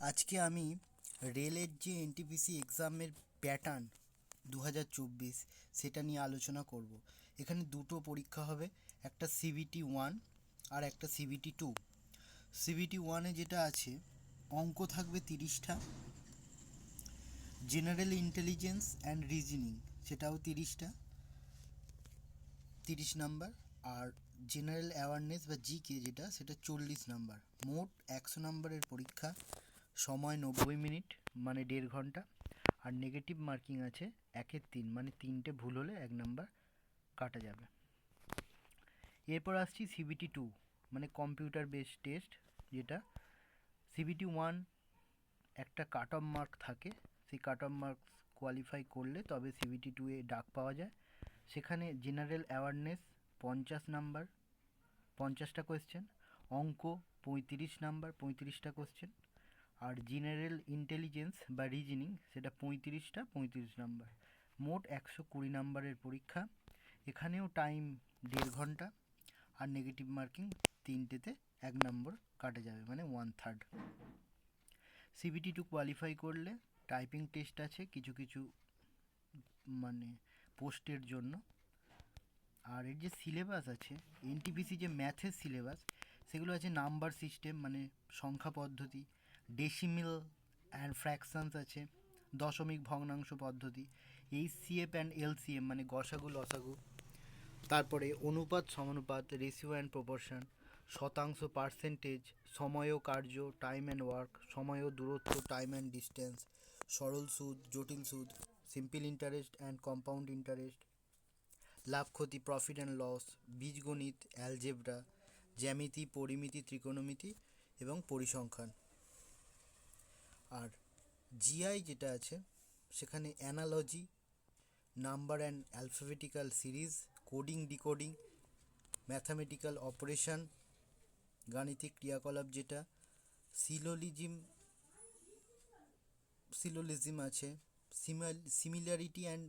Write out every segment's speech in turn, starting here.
আজকে আমি রেলের যে এনটিপিসি এক্সামের প্যাটার্ন 2024 সেটা নিয়ে আলোচনা করব। এখানে দুটো পরীক্ষা হবে, একটা সিবিটি 1 আর একটা সিবিটি 2। সিবিটি 1-এ যেটা আছে, অঙ্ক থাকবে 30টা, জেনারেল ইন্টেলিজেন্স অ্যান্ড রিজনিং সেটাও 30 নাম্বার, আর জেনারেল অ্যাওয়ারনেস বা জিকে যেটা সেটা 40 নাম্বার। মোট 100 নাম্বারের পরীক্ষা, সময় 90 মিনিট মানে 1.5 ঘন্টা, আর নেগেটিভ মার্কিং আছে 1/3 মানে 3টে ভুল হলে 1 নাম্বার কাটা যাবে। এরপর আসছি সিবিটি 2 মানে কম্পিউটার বেসড টেস্ট, যেটা সিবিটি 1 একটা কাট অফ মার্ক থাকে, সেই কাট অফ মার্কস কোয়ালিফাই করলে তবে সিবিটি 2-এ ডাক পাওয়া যায়। সেখানে জেনারেল অ্যাওয়ারনেস 50 নাম্বার, 50টা কোয়েশ্চেন, অঙ্ক 35 নাম্বার, 35টা কোয়েশ্চেন, আর জেনারেল ইন্টেলিজেন্স বা রিজনিং সেটা 35 নাম্বার। মোট 120 নাম্বারের পরীক্ষা। এখানেও টাইম 1.5 ঘন্টা, আর নেগেটিভ মার্কিং 3টেতে 1 নম্বর কাটা যাবে মানে 1/3। সিবিটি 2 কোয়ালিফাই করলে টাইপিং টেস্ট আছে কিছু কিছু মানে পোস্টের জন্য। আর এর যে সিলেবাস আছে, এনটিপিসি যে ম্যাথের সিলেবাস, সেগুলো আছে নাম্বার সিস্টেম মানে সংখ্যা পদ্ধতি, ডেসিমেল অ্যান্ড ফ্র্যাকশনস আছে, দশমিক ভগ্নাংশ পদ্ধতি, এইচসিএফ অ্যান্ড এলসিএম মানে গসাগু লসাগু, তারপরে অনুপাত সমানুপাত, রেশিও অ্যান্ড প্রপোর্শন, শতাংশ পার্সেন্টেজ, সময় ও কার্য টাইম অ্যান্ড ওয়ার্ক, সময় ও দূরত্ব টাইম অ্যান্ড ডিস্টেন্স, সরল সুদ, জটিল সুদ, simple interest and compound interest, লাভ ক্ষতি প্রফিট অ্যান্ড লস, বীজগণিত, অ্যালজেব্রা, জ্যামিতি, পরিমিতি, ত্রিকোণমিতি এবং পরিসংখ্যান। আর জিআই যেটা আছে, সেখানে analogy, number and alphabetical series, coding decoding, mathematical operation, গাণিতিক ক্রিয়াকলাপ যেটা, সিলোলিজম আছে, সিমিলারিটি অ্যান্ড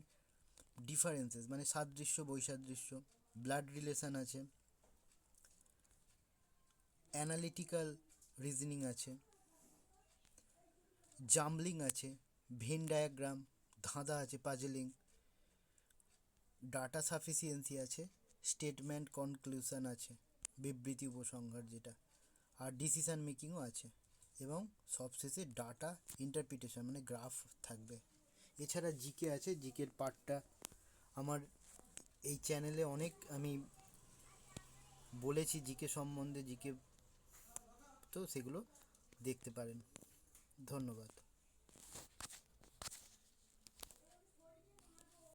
ডিফারেন্সেস মানে সাদৃশ্য বৈসাদৃশ্য, ব্লাড রিলেশন আছে, অ্যানালিটিক্যাল রিজনিং আছে, জাম্বলিং আছে, ভেন ডায়াগ্রাম, ধাঁধা আছে, পাজলিং, ডাটা সাফিসিয়েন্সি আছে, স্টেটমেন্ট কনক্লুশন আছে, বিবৃতি উপসংহার যেটা, আর ডিসিশন মেকিংও আছে, এবং সবশেষে ডাটা ইন্টারপ্রিটেশন মানে গ্রাফ থাকবে। এছাড়া জিকে আছে, জিকের পার্টটা আমার এই চ্যানেলে অনেক আমি বলেছি জিকে সম্বন্ধে, জিকে তো সেগুলো দেখতে পারেন। ধন্যবাদ।